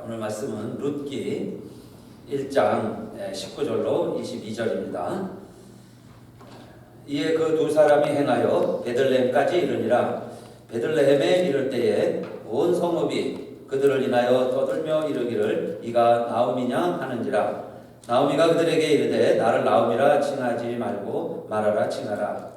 오늘 말씀은 룻기 1장 19절로 22절입니다. 이에 그 두 사람이 행하여 베들레헴까지 이르니라. 베들레헴에 이를 때에 온 성읍이 그들을 인하여 떠들며 이르기를 이가 나오미냐 하는지라. 나오미가 그들에게 이르되 나를 나오미라 칭하지 말고 말하라 칭하라.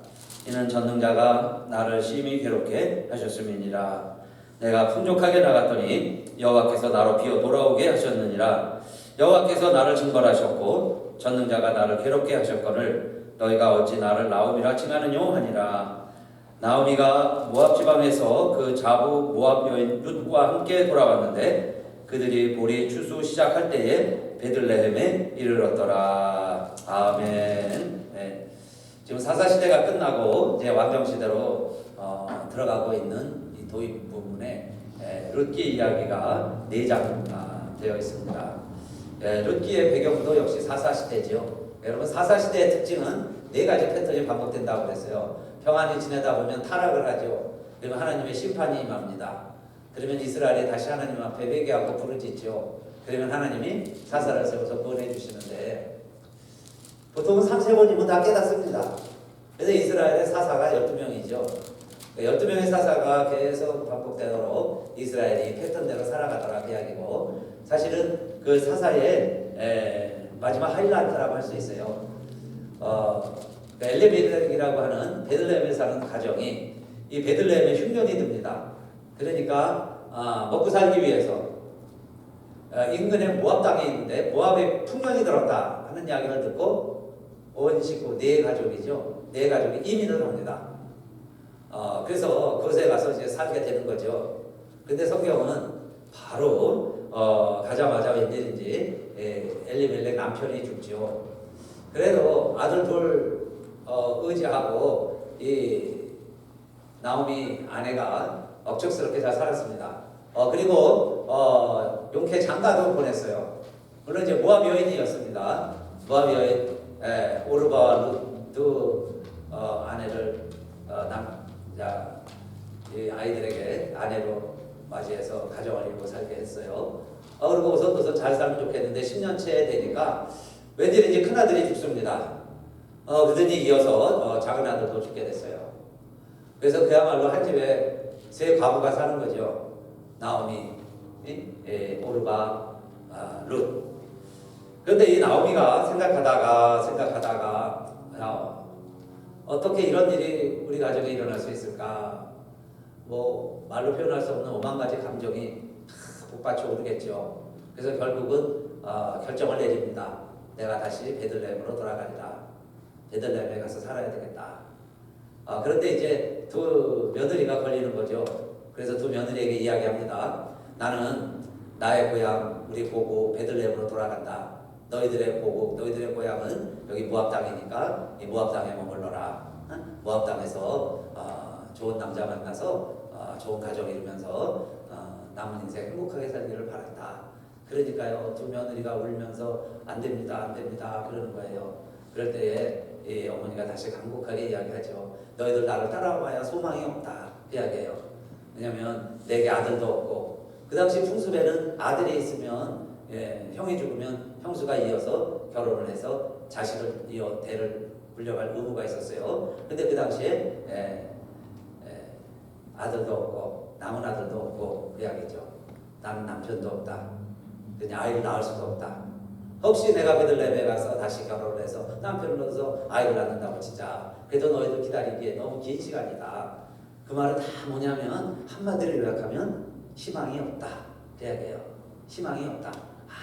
이는 전능자가 나를 심히 괴롭게 하셨음이니라. 내가 풍족하게 나갔더니 여호와께서 나로 비어 돌아오게 하셨느니라. 여호와께서 나를 징벌하셨고 전능자가 나를 괴롭게 하셨거늘 너희가 어찌 나를 나오미라 칭하느뇨 하니라. 나오미가 모압 지방에서 그 자부 모압 여인 룻과 함께 돌아왔는데 그들이 보리 추수 시작할 때에 베들레헴에 이르렀더라. 아멘. 네. 지금 사사시대가 끝나고 이제 왕정시대로 들어가고 있는 이 도입 부분에 룻기 이야기가 4장 되어 있습니다. 룻기의 배경도 역시 사사시대죠. 여러분 사사시대의 특징은 4가지 패턴이 반복된다고 그랬어요. 평안히 지내다 보면 타락을 하죠. 그러면 하나님의 심판이 임합니다. 그러면 이스라엘이 다시 하나님 앞에 회개하고 부르짖죠. 그러면 하나님이 사사를 세워서 구원해 주시는데 보통은 3-4번이면 다 깨닫습니다. 그래서 이스라엘의 사사가 12명이죠. 12명의 사사가 계속 반복되도록 이스라엘이 패턴대로 살아가더라 그 이야기고, 사실은 그 사사의 마지막 하이라이트라고 할 수 있어요. 엘리멜렉이라고 하는 베들레헴에 사는 가정이 이 베들레헴에 흉년이 듭니다. 그러니까 먹고 살기 위해서 인근에 모압 땅에 있는데 모압에 풍년이 들었다 하는 이야기를 듣고 온 식구 4가족이죠. 4가족이 이민을 합니다. 그래서 그곳에 가서 이제 살게 되는 거죠. 근데 성경은 바로 가자마자 웬일인지 엘리멜렉 남편이 죽죠. 그래도 아들 둘 의지하고 이 나오미 아내가 억척스럽게 잘 살았습니다. 그리고 용케 장가도 보냈어요. 물론 이제 모압 여인이었습니다. 모압 여인 오르바와 룻 아내를 이 아이들에게 아내로 맞이해서 가정을 이루고 살게 했어요. 그리고 우선 잘 살면 좋겠는데 10년째 되니까 웬일인지 큰아들이 죽습니다. 그들이 이어서 작은 아들도 죽게 됐어요. 그래서 그야말로 한 집에 3 과부가 사는 거죠. 나오미, 오르바, 룻. 그런데 이 나오미가 생각하다가 어떻게 이런 일이 우리 가정에 일어날 수 있을까? 뭐 말로 표현할 수 없는 5만 가지 감정이 북받쳐 오르겠죠. 그래서 결국은 결정을 내립니다. 내가 다시 베들레헴으로 돌아가리라. 베들레헴에 가서 살아야 되겠다. 그런데 이제 두 며느리가 걸리는 거죠. 그래서 두 며느리에게 이야기합니다. 나는 나의 고향 우리 고국 베들레헴으로 돌아간다. 너희들의 고국 너희들의 고향은 여기 모압 땅이니까 이 모압 땅에 머물러라. 모압 땅에서 좋은 남자 만나서 좋은 가정 이루면서 남은 인생 행복하게 살기를 바란다. 그러니까요, 두 며느리가 울면서 안 됩니다 그러는 거예요. 그럴 때에 이 어머니가 다시 간곡하게 이야기하죠. 너희들 나를 따라와야 소망이 없다 그 이야기예요. 왜냐하면 내게 아들도 없고, 그 당시 풍습에는 아들이 있으면 형이 죽으면 형수가 이어서 결혼을 해서 자식을 이어 대를 물려갈 의무가 있었어요. 근데 그 당시에 아들도 없고 남은 아들도 없고 그 이야기죠. 나는 남편도 없다. 그냥 아이를 낳을 수도 없다. 혹시 내가 베들레헴에 가서 다시 결혼을 해서 남편을 얻어서 아이를 낳는다고 치자. 그래도 너희들 기다리기에 너무 긴 시간이다. 그 말은 다 뭐냐면 한마디로 요약하면 희망이 없다 그 이야기예요. 희망이 없다.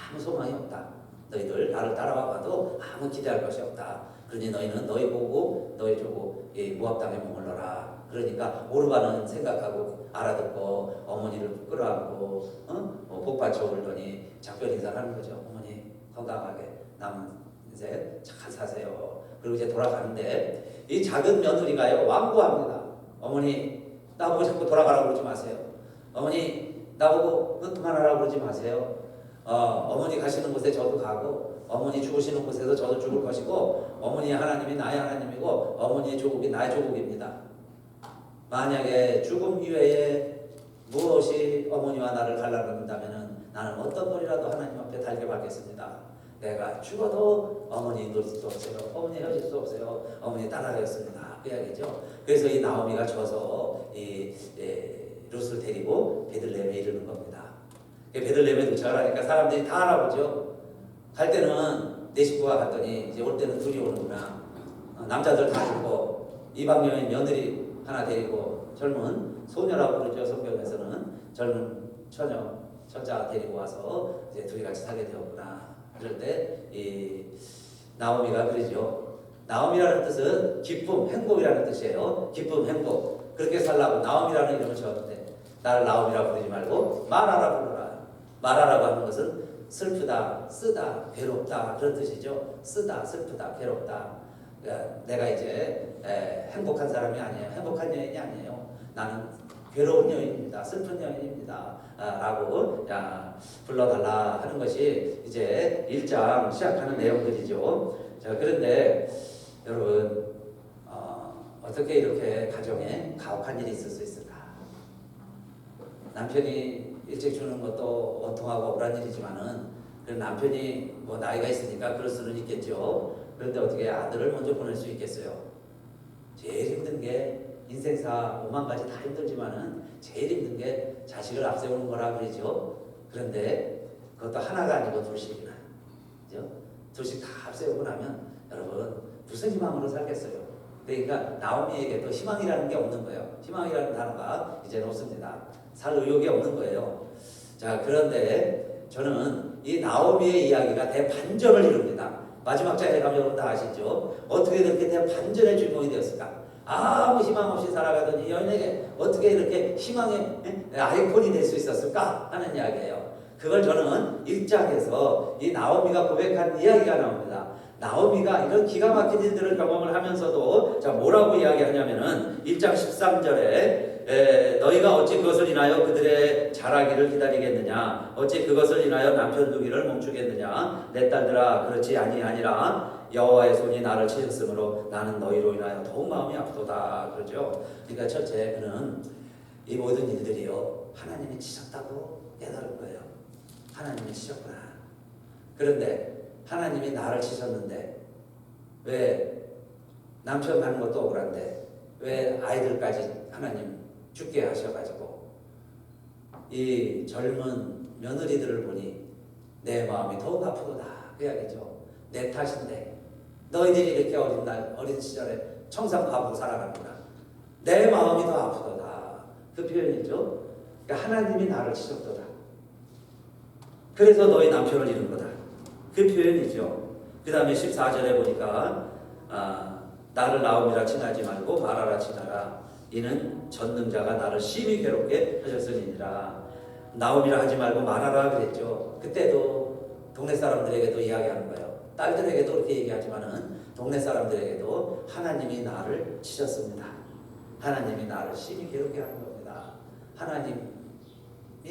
아무 소망이 없다. 너희들 나를 따라와 봐도 아무 기대할 것이 없다. 그러니 너희는 너희 보고 너희 조국 모압 땅에 머물러라. 그러니까 오르바는 생각하고 알아듣고 어머니를 끌어안고 복받쳐 울더니 작별 인사를 하는 거죠. 어머니 건강하게 남은 인생 잘 사세요. 그리고 이제 돌아가는데 이 작은 며느리가요 완고합니다. 어머니 나보고 자꾸 돌아가라고 그러지 마세요. 어머니 나보고 그만하라고 그러지 마세요. 어머니 가시는 곳에 저도 가고 어머니 죽으시는 곳에서 저도 죽을 것이고 어머니 하나님이 나의 하나님이고 어머니의 조국이 나의 조국입니다. 만약에 죽음 이외에 무엇이 어머니와 나를 갈라놓는다면은 나는 어떤 벌이라도 하나님 앞에 달게 받겠습니다. 내가 죽어도 어머니 놓을 수 없어요. 어머니 헤어질 수 없어요. 어머니 따라가겠습니다. 그 이야기죠. 그래서 이 나오미가 져서 룻을 데리고 베들레헴에 이르는 겁니다. 베들레헴에 도착을 하니까 사람들이 다 알아보죠. 갈 때는 내 식구가 갔더니 이제 올 때는 둘이 오는구나. 남자들 다 죽고 이방 여인 며느리 하나 데리고 젊은 소녀라고 그러죠. 성경에서는 젊은 처자 데리고 와서 이제 둘이 같이 살게 되었구나. 그럴 때 이 나오미가 그러죠. 나오미라는 뜻은 기쁨, 행복이라는 뜻이에요. 기쁨, 행복. 그렇게 살라고 나오미라는 이름을 지었는데 나를 나오미라고 부르지 말고 마라라 불러라. 마라라고 하는 것은 슬프다, 쓰다, 괴롭다 그런 뜻이죠. 쓰다, 슬프다, 괴롭다. 그러니까 내가 이제 행복한 사람이 아니에요. 행복한 여인이 아니에요. 나는 괴로운 여인입니다. 슬픈 여인입니다. 라고 불러달라 하는 것이 이제 1장 시작하는 내용들이죠. 자, 그런데 여러분 어떻게 이렇게 가정에 가혹한 일이 있을 수 있을까? 남편이 일찍 주는 것도 원통하고 억울한 일이지만은 그 남편이 뭐 나이가 있으니까 그럴 수는 있겠죠. 그런데 어떻게 아들을 먼저 보낼 수 있겠어요? 제일 힘든 게 인생사 5만 가지 다 힘들지만은 제일 힘든 게 자식을 앞세우는 거라 그러죠. 그런데 그것도 하나가 아니고 둘씩이나, 그죠? 둘씩 다 앞세우고 나면 여러분 무슨 희망으로 살겠어요? 그러니까 나오미에게도 희망이라는 게 없는 거예요. 희망이라는 단어가 이제는 없습니다. 살 의욕이 없는 거예요. 자, 그런데 저는 이 나오미의 이야기가 대반전을 이룹니다. 마지막 장에 가면 여러분 다 아시죠? 어떻게 그렇게 대반전의 주인공이 되었을까? 아무 희망 없이 살아가던 이 여인에게 어떻게 이렇게 희망의 아이콘이 될 수 있었을까 하는 이야기예요. 그걸 저는 1장에서 이 나오미가 고백한 이야기가 나옵니다. 나오미가 이런 기가 막힌 일들을 경험을 하면서도 자 뭐라고 이야기하냐면은 1장 13절에 너희가 어찌 그것을 인하여 그들의 자라기를 기다리겠느냐, 어찌 그것을 인하여 남편 두기를 멈추겠느냐, 내 딸들아 그렇지 아니라 여호와의 손이 나를 치셨으므로 나는 너희로 인하여 더욱 마음이 아프도다 그러죠. 그러니까 첫째 그는 이 모든 일들이요 하나님이 치셨다고 깨달은 거예요. 하나님이 치셨구나. 그런데 하나님이 나를 치셨는데 왜 남편 가는 것도 억울한데 왜 아이들까지 하나님 죽게 하셔가지고 이 젊은 며느리들을 보니 내 마음이 더욱 아프도다 그 이야기죠. 내 탓인데 너희들이 이렇게 어린 시절에 청산과부로 살아가는구나. 내 마음이 더 아프도다 그 표현이죠. 그러니까 하나님이 나를 치셨도다. 그래서 너희 남편을 잃은 거다. 그 표현이죠. 그 다음에 14절에 보니까 나를 나오미라 칭하지 말고 마라라 칭하라. 이는 전능자가 나를 심히 괴롭게 하셨으니라. 나오미라 하지 말고 마라라 그랬죠. 그때도 동네 사람들에게도 이야기하는 거예요. 딸들에게도 그렇게 얘기하지만은 동네 사람들에게도 하나님이 나를 치셨습니다. 하나님이 나를 심히 괴롭게 하는 겁니다. 하나님이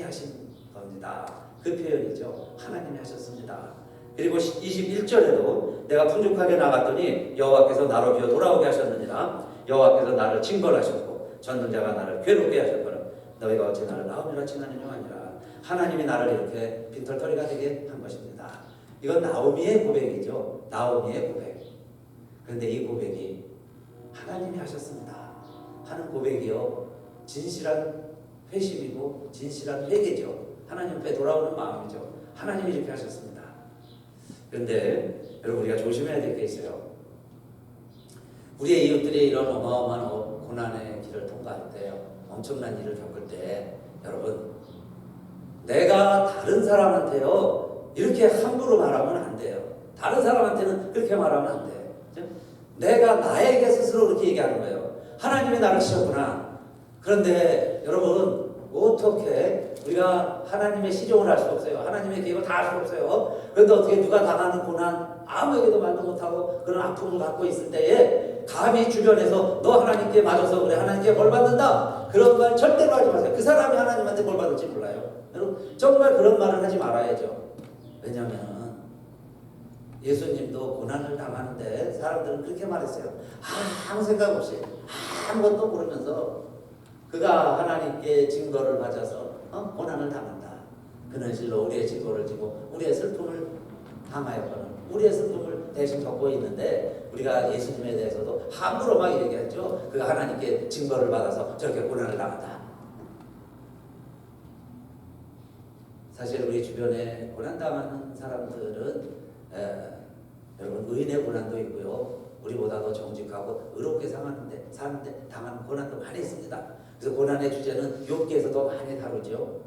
하신 겁니다. 그 표현이죠. 하나님이 하셨습니다. 그리고 21절에도 내가 풍족하게 나갔더니 여호와께서 나로 비어 돌아오게 하셨느니라. 여호와께서 나를 징벌하셨고 전능자가 나를 괴롭게 하셨거늘 너희가 어찌 나를 나오미라 칭하느냐 아니라. 하나님이 나를 이렇게 빈털터리가 되게 한 것입니다. 이건 나오미의 고백이죠. 나오미의 고백. 그런데 이 고백이 하나님이 하셨습니다 하는 고백이요 진실한 회심이고 진실한 회개죠. 하나님 앞에 돌아오는 마음이죠. 하나님이 이렇게 하셨습니다. 그런데 여러분 우리가 조심해야 될 게 있어요. 우리의 이웃들이 이런 어마어마한 고난의 길을 통과할 때 엄청난 일을 겪을 때 여러분 내가 다른 사람한테요 이렇게 함부로 말하면 안 돼요. 다른 사람한테는 그렇게 말하면 안 돼요. 내가 나에게 스스로 그렇게 얘기하는 거예요. 하나님이 나를 치셨구나. 그런데 여러분 어떻게 우리가 하나님의 시종을 할 수 없어요. 하나님의 계획을 다 할 수 없어요. 그런데 어떻게 누가 당하는 고난 아무에게도 말도 못하고 그런 아픔을 갖고 있을 때에 감히 주변에서 너 하나님께 맞아서 그래 하나님께 벌 받는다 그런 말 절대로 하지 마세요. 그 사람이 하나님한테 벌 받을지 몰라요. 여러분 정말 그런 말을 하지 말아야죠. 왜냐하면 예수님도 고난을 당하는데 사람들은 그렇게 말했어요. 아무 생각 없이 아무것도 모르면서 그가 하나님께 증거를 맞아서 고난을 당한다. 그는 실로 우리의 증거를 지고 우리의 슬픔을 당하였거든. 우리의 슬픔을 대신 겪고 있는데 우리가 예수님에 대해서도 함부로 막 얘기하죠. 그가 하나님께 증거를 받아서 저렇게 고난을 당한다. 사실 우리 주변에 고난당하는 사람들은 여러분 의인의 고난도 있고요. 우리보다 더 정직하고 의롭게 사는데 당하는 고난도 많이 있습니다. 그래서 고난의 주제는 욥기에서도 많이 다루죠.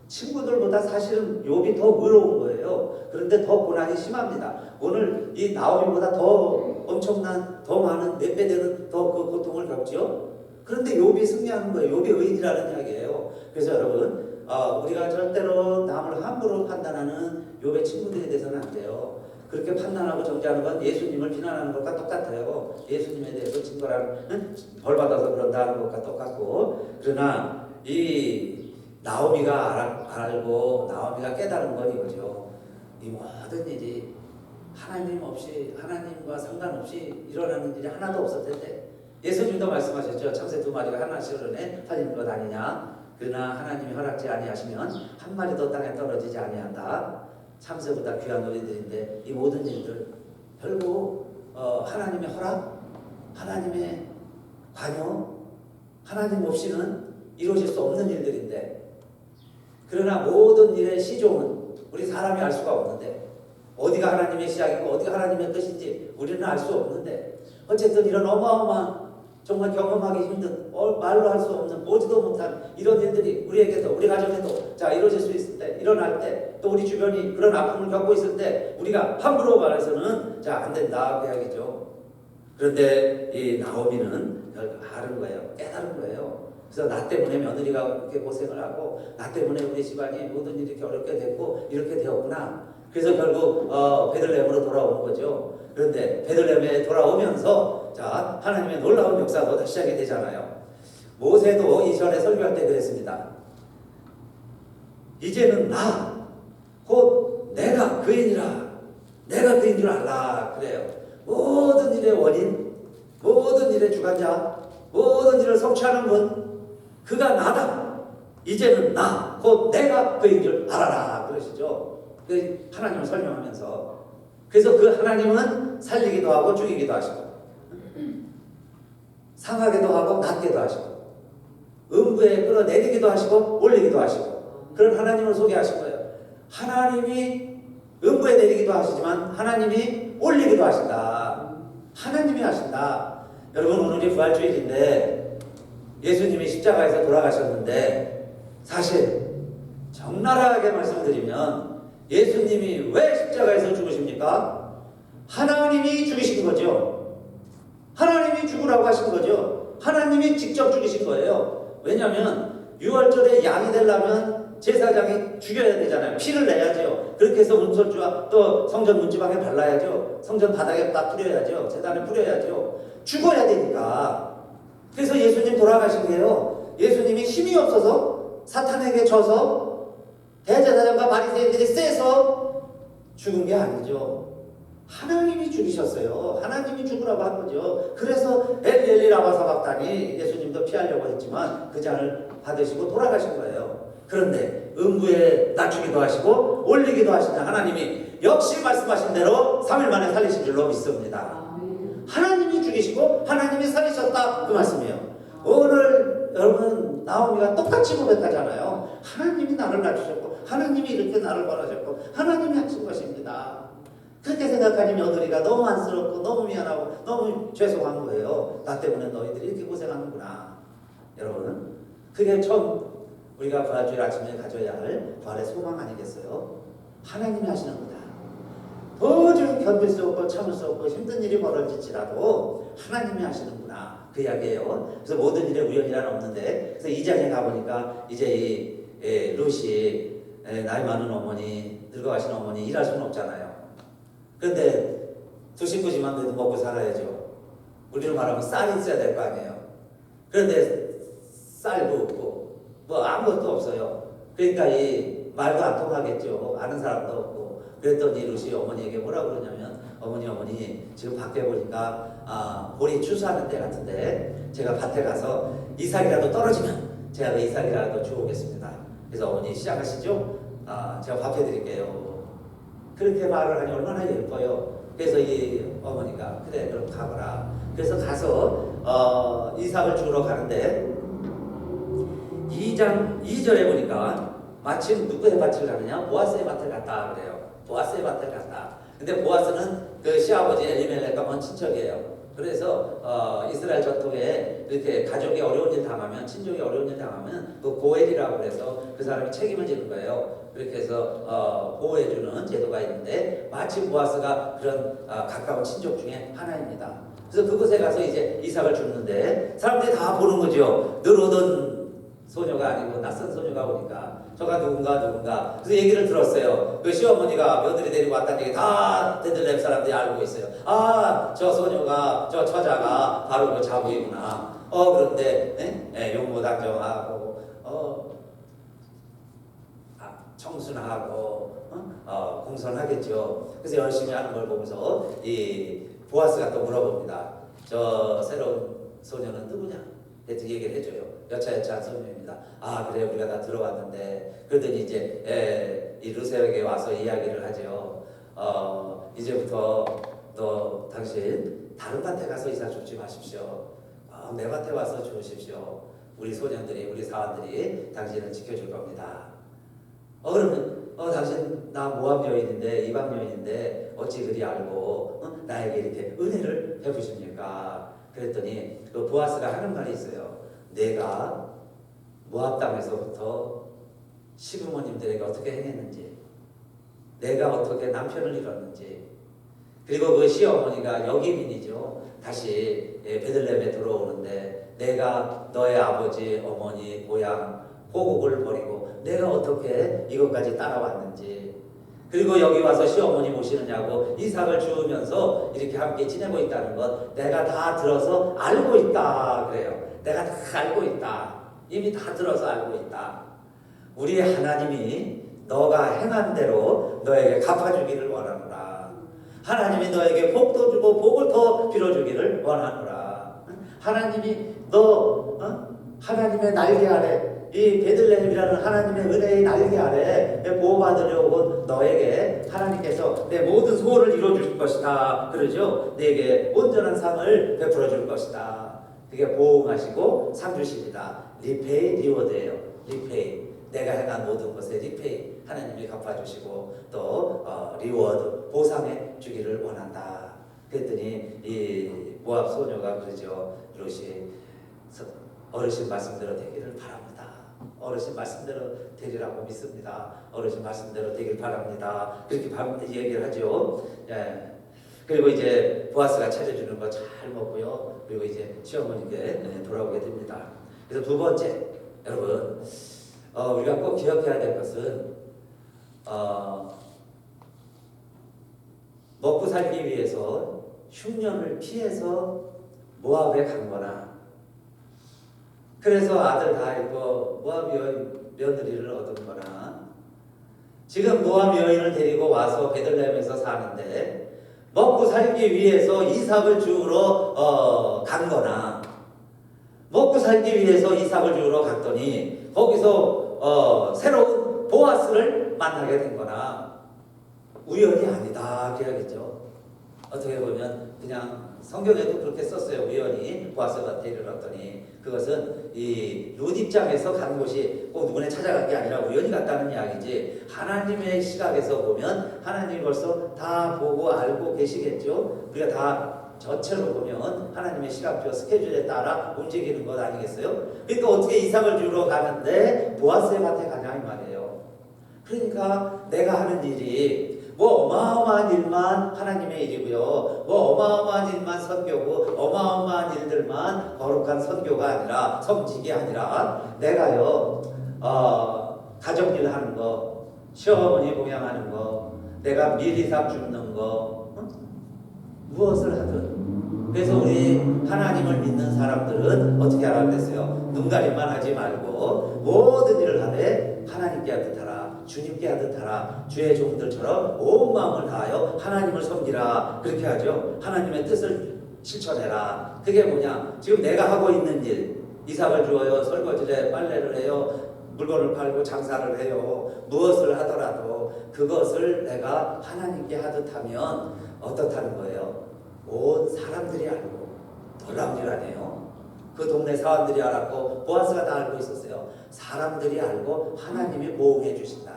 친구들보다 사실은 욥이 더 의로운 거예요. 그런데 더 고난이 심합니다. 오늘 이 나오미보다 더 엄청난 더 많은 몇 배 되는 더 그 고통을 겪죠. 그런데 욥이 승리하는 거예요. 욥이 의인이라는 이야기예요. 그래서 여러분 우리가 절대로 남을 함부로 판단하는 욥의 친구들에 대해서는 안 돼요. 그렇게 판단하고 정죄하는 건 예수님을 비난하는 것과 똑같아요. 예수님에 대해서 증거라는 벌 받아서 그런다는 것과 똑같고, 그러나 이 나오미가 알고 나오미가 깨달은 건 이거죠. 이 모든 일이 하나님 없이 하나님과 상관없이 일어나는 일이 하나도 없을 텐데 예수님도 말씀하셨죠. 참새 2마리가 하나씩 흐르네 살리는 것 아니냐. 그러나 하나님이 허락지 아니하시면 한 마리도 땅에 떨어지지 아니한다. 참새보다 귀한 우리들인데 이 모든 일들 결국 하나님의 허락, 하나님의 관여, 하나님 없이는 이루어질 수 없는 일들인데, 그러나 모든 일의 시종은 우리 사람이 알 수가 없는데, 어디가 하나님의 시작이고 어디가 하나님의 뜻인지 우리는 알 수 없는데, 어쨌든 이런 어마어마한 정말 경험하기 힘든 말로 할 수 없는 보지도 못한 이런 일들이 우리에게도 우리 가정에도 이루어질 수 있을 때, 일어날 때, 또 우리 주변이 그런 아픔을 겪고 있을 때 우리가 함부로 말해서는 안 된다 그 이야기죠. 그런데 이 나오미는 아는 거예요. 깨달은 거예요. 그래서 나 때문에 며느리가 이렇게 고생을 하고 나 때문에 우리 집안이 모든 일이 이렇게 어렵게 됐고 이렇게 되었구나. 그래서 결국 베들레헴으로 돌아온 거죠. 그런데 베들레헴에 돌아오면서 하나님의 놀라운 역사도 다시 시작이 되잖아요. 모세도 이전에 설교할 때 그랬습니다. 이제는 곧 내가 그인이라, 내가 그인 줄 알라 그래요. 모든 일의 원인, 모든 일의 주관자, 모든 일을 성취하는 분, 그가 나다. 이제는 곧 내가 그인 줄 알아라 그러시죠. 그 하나님을 설명하면서. 그래서 그 하나님은 살리기도 하고 죽이기도 하시고, 상하게도 하고 낮게도 하시고, 음부에 끌어내리기도 하시고 올리기도 하시고, 그런 하나님을 소개하신 거예요. 하나님이 음부에 내리기도 하시지만 하나님이 올리기도 하신다. 하나님이 하신다. 여러분, 오늘이 부활주일인데 예수님이 십자가에서 돌아가셨는데, 사실 적나라하게 말씀드리면 예수님이 왜 십자가에서 죽으십니까? 하나님이 죽이신 거죠. 하나님이 죽으라고 하신 거죠. 하나님이 직접 죽이신 거예요. 왜냐하면 6월절에 양이 되려면 제사장이 죽여야 되잖아요. 피를 내야죠. 그렇게 해서 문설주와 또 성전 문지방에 발라야죠. 성전 바닥에 딱 뿌려야죠. 제단에 뿌려야죠. 죽어야 되니까. 그래서 예수님 돌아가신 게요, 예수님이 힘이 없어서 사탄에게 져서 대제사장과 바리새인들이 세서 죽은 게 아니죠. 하나님이 죽이셨어요. 하나님이 죽으라고 한 거죠. 그래서 엘리 라마 사박단이 예수님도 피하려고 했지만 그 잔을 받으시고 돌아가신 거예요. 그런데 음부에 낮추기도 하시고 올리기도 하신 하나님이 역시 말씀하신 대로 3일 만에 살리신 줄로 믿습니다. 하나님이 죽이시고 하나님이 살리셨다 그 말씀이에요. 오늘 여러분 나오미가 똑같이 고백하잖아요. 하나님이 나를 낮추셨고 하나님이 이렇게 나를 벌하셨고 하나님이 하신 것입니다. 그렇게 생각하니 며느리가 너무 안쓰럽고 너무 미안하고 너무 죄송한 거예요. 나 때문에 너희들이 이렇게 고생하는구나. 여러분, 그게 처음 우리가 부활주일 아침에 가져야 할 부활의 소망 아니겠어요? 하나님이 하시는 거다. 도저히 견딜 수 없고 참을 수 없고 힘든 일이 벌어질지라도 하나님이 하시는구나 그 이야기예요. 그래서 모든 일에 우연이란 없는데, 그래서 2장에 가보니까 이제 이 루시 나이 많은 어머니, 늙어가신 어머니 일할 수는 없잖아요. 그런데 두 식구지만 그래도 먹고 살아야죠. 우리로 말하면 쌀이 있어야 될 거 아니에요. 그런데 쌀도 없고 뭐 아무것도 없어요. 그러니까 이 말도 안 통하겠죠. 아는 사람도 없고. 그랬더니 루시 어머니에게 뭐라고 그러냐면, 어머니 지금 밖에 보니까 볼이 추수하는 때 같은데 제가 밭에 가서 이삭이라도 떨어지면 제가 그 이삭이라도 주오겠습니다. 그래서 어머니 시작하시죠. 제가 밥 해드릴게요. 그렇게 말을 하니 얼마나 예뻐요. 그래서 이 어머니가 그래 그럼 가거라. 그래서 가서 이삭을 주러 가는데 2절에 보니까 마침 누구의 밭을 가느냐? 보아스의 밭을 갔다 그래요. 보아스의 밭을 갔다. 근데 보아스는 그 시아버지 엘리멜렉과 먼 친척이에요. 그래서 이스라엘 전통에 이렇게 가족이 어려운 일 당하면, 친족이 어려운 일 당하면 그 고엘이라고 그래서 그 사람이 책임을 지는 거예요. 그렇게 해서 보호해주는 제도가 있는데 마침 보아스가 그런 가까운 친족 중에 하나입니다. 그래서 그곳에 가서 이제 이삭을 줍는데 사람들이 다 보는 거죠. 늘 오던 소녀가 아니고 낯선 소녀가 오니까 저가 누군가 그래서 얘기를 들었어요. 그 시어머니가 며느리 데리고 왔다는 얘기 다 베들레헴 사람들이 알고 있어요. 저 소녀가 저 처자가 바로 그 자부이구나. 그런데 용모당정하고 청순하고 공손하겠죠. 그래서 열심히 하는 걸 보면서 이 보아스가 또 물어봅니다. 저 새로운 소녀는 누구냐? 그래서 얘기를 해줘요. 여차여차한 소녀입니다. 그래 우리가 다 들어왔는데 그러더니 이제 이 루세에게 와서 이야기를 하죠. 이제부터 너 당신 다른 밭에 가서 이삭 줍지 마십시오. 내 밭에 와서 주십시오. 우리 소년들이 우리 사원들이 당신을 지켜줄 겁니다. 그러면 당신 나 모압 여인인데 이방 여인인데 어찌 그리 알고 나에게 이렇게 은혜를 베푸십니까? 그랬더니 그 보아스가 하는 말이 있어요. 내가 모압 땅에서부터 시부모님들에게 어떻게 행했는지, 내가 어떻게 남편을 잃었는지, 그리고 그 시어머니가 여기민이죠. 다시 베들레헴에 들어오는데 내가 너의 아버지, 어머니, 고향, 호국을 버리고 내가 어떻게 이것까지 따라왔는지, 그리고 여기 와서 시어머니 모시느냐고 이삭을 주우면서 이렇게 함께 지내고 있다는 것 내가 다 들어서 알고 있다 그래요. 내가 다 알고 있다. 이미 다 들어서 알고 있다. 우리 하나님이 너가 행한 대로 너에게 갚아주기를 원하노라. 하나님이 너에게 복도 주고 복을 더 빌어주기를 원하노라. 하나님이 너 하나님의 날개 아래 이 베들레헴이라는 하나님의 은혜의 날개 아래 보호받으려고 온 너에게 하나님께서 내 모든 소원을 이루어줄 것이다. 그러죠. 내게 온전한 상을 베풀어 줄 것이다. 그게 보응하시고 상 주십니다. 리페이 리워드예요. 리페이. 내가 행한 모든 것에 리페이. 하나님이 갚아주시고 또 리워드 보상해 주기를 원한다. 그랬더니 이 모압 소녀가 그러죠. 롯이 어르신 말씀대로 되기를 바랍니다. 어르신 말씀대로 되리라고 믿습니다. 어르신 말씀대로 되길 바랍니다. 그렇게 얘기를 하죠. 그리고 이제 보아스가 차려주는 거 잘 먹고요. 그리고 이제 시어머니께 돌아오게 됩니다. 그래서 두 번째, 여러분 우리가 꼭 기억해야 될 것은 먹고 살기 위해서 흉년을 피해서 모압에 간 거나 그래서 아들 다 있고 모압 며느리를 얻은 거나 지금 모압 여인을 데리고 와서 베들레헴에서 사는데 먹고 살기 위해서 이삭을 주우러 간 거나 먹고 살기 위해서 이삭을 주우러 갔더니 거기서 새로운 보아스를 만나게 된 거나 우연이 아니다 그래야겠죠. 어떻게 보면 그냥 성경에도 그렇게 썼어요. 우연히 보아스가 데려갔더니 그것은 이 룻 입장에서 간 곳이 꼭 누구네 찾아간 게 아니라 우연히 갔다는 이야기지 하나님의 시각에서 보면 하나님이 벌써 다 보고 알고 계시겠죠. 우리가 다 전체로 보면 하나님의 시간표 스케줄에 따라 움직이는 것 아니겠어요? 그러니까 어떻게 이삭을 주러 가는데 보아스의 밭에 가냐 이 말이에요. 그러니까 내가 하는 일이 뭐 어마어마한 일만 하나님의 일이고요. 뭐 어마어마한 일만 선교고 어마어마한 일들만 거룩한 선교가 아니라 섬직이 아니라 내가요 가정일 하는 거, 시어머니 봉양하는 거, 내가 밀이삭 줍는 거 무엇을 하든 그래서 우리 하나님을 믿는 사람들은 어떻게 하라고 그랬어요? 눈가림만 하지 말고 모든 일을 하되 하나님께 하듯 하라. 주님께 하듯 하라. 주의 종들처럼 온 마음을 다하여 하나님을 섬기라. 그렇게 하죠. 하나님의 뜻을 실천해라. 그게 뭐냐? 지금 내가 하고 있는 일 이삭을 주어요. 설거지를 해, 빨래를 해요. 물건을 팔고 장사를 해요. 무엇을 하더라도 그것을 내가 하나님께 하듯 하면 어떻다는 거예요? 온 사람들이 알고, 놀라운 일 아니에요? 그 동네 사람들이 알았고 보아스가 다 알고 있었어요. 사람들이 알고 하나님이 보호해 주신다.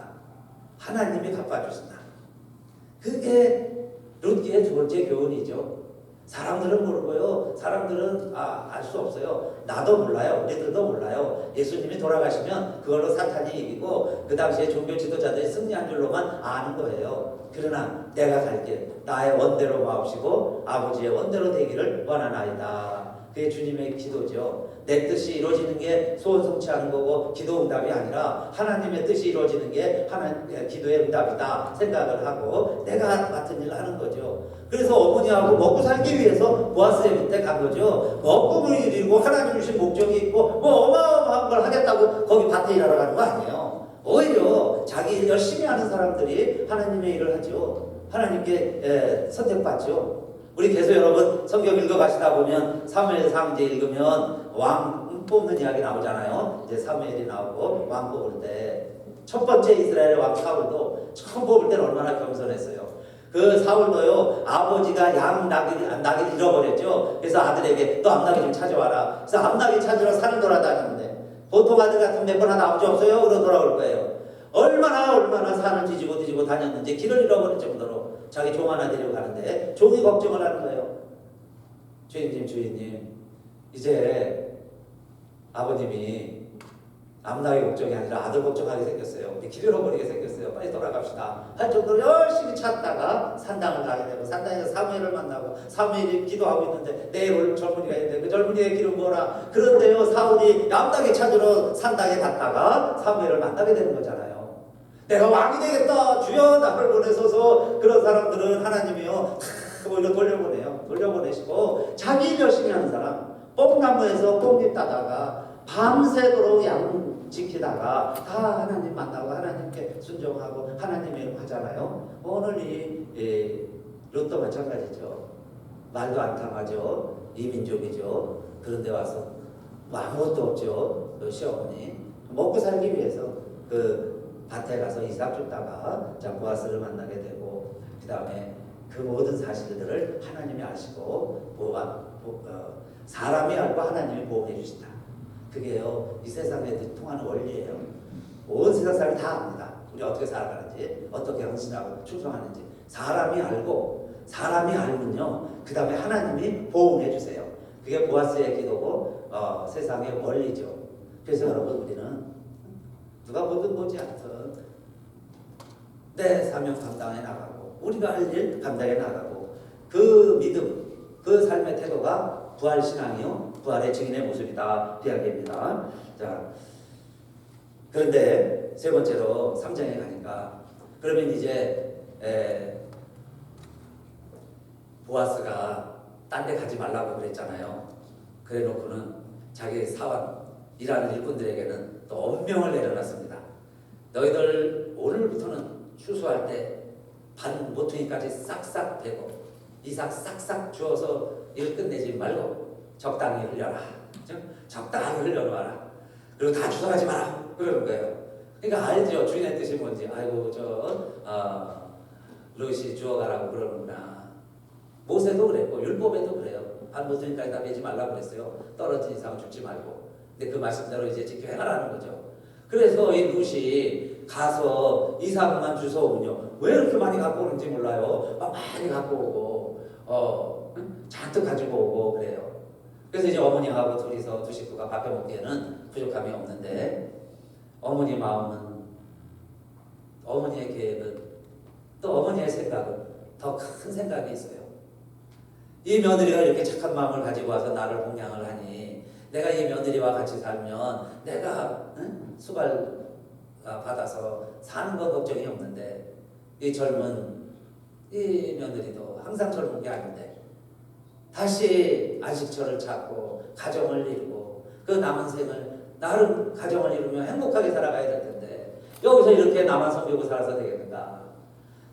하나님이 갚아주신다. 그게 룻기의 두 번째 교훈이죠. 사람들은 모르고요. 사람들은 알 수 없어요. 나도 몰라요. 우리들도 몰라요. 예수님이 돌아가시면 그걸로 사탄이 이기고 그 당시에 종교 지도자들이 승리한 줄로만 아는 거예요. 그러나 내가 갈 길 나의 원대로 마옵시고 아버지의 원대로 되기를 원하나이다. 그게 주님의 기도죠. 내 뜻이 이루어지는 게 소원 성취하는 거고 기도 응답이 아니라 하나님의 뜻이 이루어지는 게 하나님의 기도의 응답이다 생각을 하고 내가 맡은 일을 하는 거죠. 그래서 어머니하고 먹고 살기 위해서 보아스의 밑에 간 거죠. 먹고 일이고 하나님 주신 목적이 있고 뭐 어마어마한 걸 하겠다고 거기 밭에 일하러 가는 거 아니에요. 오히려 자기 일 열심히 하는 사람들이 하나님의 일을 하죠. 하나님께 선택받죠. 우리 계속 여러분 성경 읽어가시다 보면 사무엘상 이제 읽으면 왕 뽑는 이야기 나오잖아요. 이제 사무엘이 나오고 왕 뽑을 때 첫 번째 이스라엘 왕 사울도 처음 뽑을 때는 얼마나 겸손했어요. 그 사울도요 아버지가 양 나귀를 잃어버렸죠. 그래서 아들에게 또 암나귀 좀 찾아와라. 그래서 암나귀 찾으러 산을 돌아다니는데 보통 아들 같은 몇 번 하나 아버지 없어요? 그러 돌아올 거예요. 얼마나 산을 뒤지고 다녔는지 길을 잃어버릴 정도로 자기 종 하나 데려가는데 종이 걱정을 하는 거예요. 주인님 이제 아버님이 암나귀 걱정이 아니라 아들 걱정하게 생겼어요. 길 잃어버리게 생겼어요. 빨리 돌아갑시다 할 정도로 열심히 찾다가 산당을 가게 되고 산당에서 사무엘을 만나고 사무엘이 기도하고 있는데 내일 젊은이가 있는데 그 젊은이의 길은 뭐라. 그런데요 사울이 암나귀 찾으러 산당에 갔다가 사무엘을 만나게 되는 거잖아요. 내가 왕이 되겠다 주여 나를 보내소서. 그런 사람들은 하나님이요 오히려 돌려보내시고 자기 일 열심히 하는 사람 뽕나무에서 뽕잎 따다가 밤새도록 양 지키다가 다 하나님 만나고 하나님께 순종하고 하나님의 일 하잖아요. 오늘 이 롯도 마찬가지죠. 말도 안 통하죠. 이민족이죠. 그런데 와서 뭐 아무것도 없죠. 그 시어머니 먹고 살기 위해서 그 밭에 가서 이삭 줬다가 보아스를 만나게 되고 그 다음에 그 모든 사실들을 하나님이 아시고 사람이 알고 하나님이 보호해 주신다. 그게요 이 세상에 통하는 원리예요. 온 세상 사람이 다 압니다. 우리 어떻게 살아가는지 어떻게 헌신하고 충성하는지 사람이 알면요 그 다음에 하나님이 보호해 주세요. 그게 보아스의 기도고 세상의 원리죠. 그래서 여러분 우리는 누가 보든 보지 않든 내 사명 감당해 나가고 우리가 할 일 감당해 나가고 그 믿음 그 삶의 태도가 부활신앙이요 부활의 증인의 모습이다. 그 이야기입니다. 자, 그런데 세 번째로 3장에 가니까 그러면 이제 보아스가 딴 데 가지 말라고 그랬잖아요. 그래 놓고는 자기 사원 일하는 일꾼들에게는 또 엄명을 내려놨습니다. 너희들 오늘부터는 추수할 때 반 모퉁이까지 싹싹 베고 이삭 싹싹 주어서 일 끝내지 말고 적당히 흘려라. 적당히 흘려놓아라. 그리고 다 주워가지 마라. 그러는 거예요. 그러니까 알죠. 주인의 뜻이 뭔지. 아이고 롯이 주워가라고 그러는구나. 모세도 그랬고 율법에도 그래요. 반 모퉁이까지 다 베지 말라고 그랬어요. 떨어진 이상 죽지 말고. 근데 그 말씀대로 이제 지켜 행하라는 거죠. 그래서 이 롯이 가서 이삭만 주워오면요. 왜 이렇게 많이 갖고 오는지 몰라요. 많이 갖고 오고 잔뜩 가지고 오고 그래요. 그래서 이제 어머니하고 둘이서 두 식구가 밥해 먹기에는 부족함이 없는데 어머니 마음은 어머니의 계획은 또 어머니의 생각은 더 큰 생각이 있어요. 이 며느리가 이렇게 착한 마음을 가지고 와서 나를 봉양을 하니 내가 이 며느리와 같이 살면 내가 수발 받아서 사는 건 걱정이 없는데 이 젊은 이 며느리도 항상 젊은 게 아닌데 다시 안식처를 찾고 가정을 이루고 그 남은 생을 나름 가정을 이루며 행복하게 살아가야 될 텐데 여기서 이렇게 나만 섬기고 살아서 되겠는가.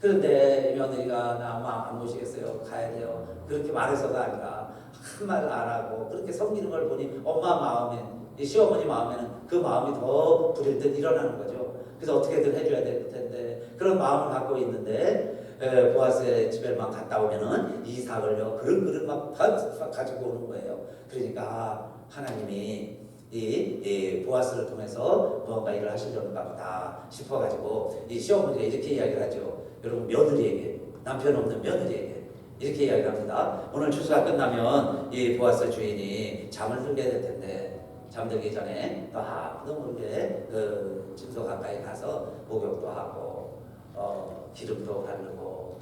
그런데 이 며느리가 나 엄마 안 모시겠어요. 가야 돼요. 그렇게 말해서가 아니라 한 말 안 하고 그렇게 섬기는 걸 보니 엄마 마음엔 이 시어머니 마음에는 그 마음이 더 부릴 듯 일어나는 거죠. 그래서 어떻게든 해줘야 될 텐데 그런 마음을 갖고 있는데 보아스의 집에 막 갔다 오면은 이삭을요 그릇 막 가지고 오는 거예요. 그러니까 하나님이 이 보아스를 통해서 뭔가 일을 하시려는가 보다 싶어가지고 이 시어머니가 이렇게 이야기를 하죠. 여러분 며느리에게 남편 없는 며느리에게 이렇게 이야기를 합니다. 오늘 추수가 끝나면 이 보아스 주인이 잠을 들게 될 텐데 잠들기 전에 또 아무도 모르게 그 집소 가까이 가서 목욕도 하고 기름도 바르고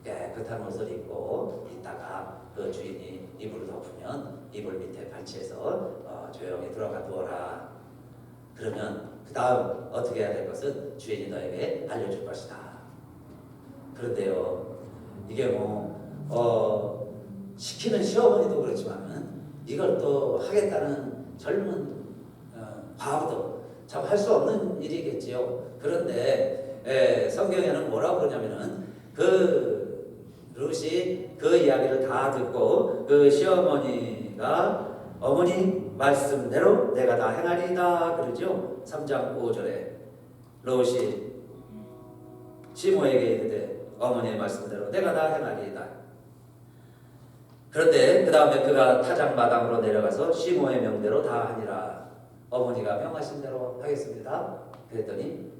깨끗한 옷을 입고 있다가 그 주인이 이불을 덮으면 이불 밑에 발치해서 조용히 들어가 누워라. 그러면 그 다음 어떻게 해야 될 것은 주인이 너에게 알려줄 것이다. 그런데요 이게 시키는 시어머니도 그렇지만은 이걸 또 하겠다는 젊은 과부도 참 할 수 없는 일이겠지요. 그런데 성경에는 뭐라고 그러냐면은 그 룻이 그 이야기를 다 듣고 그 시어머니가 어머니 말씀대로 내가 다 행하리이다 그러죠. 3장 5절에 룻이 시모에게 이르되 어머니의 말씀대로 내가 다 행하리이다. 그런데 그 다음에 그가 타작마당으로 내려가서 시모의 명대로 다 하니라. 어머니가 명하신 대로 하겠습니다. 그랬더니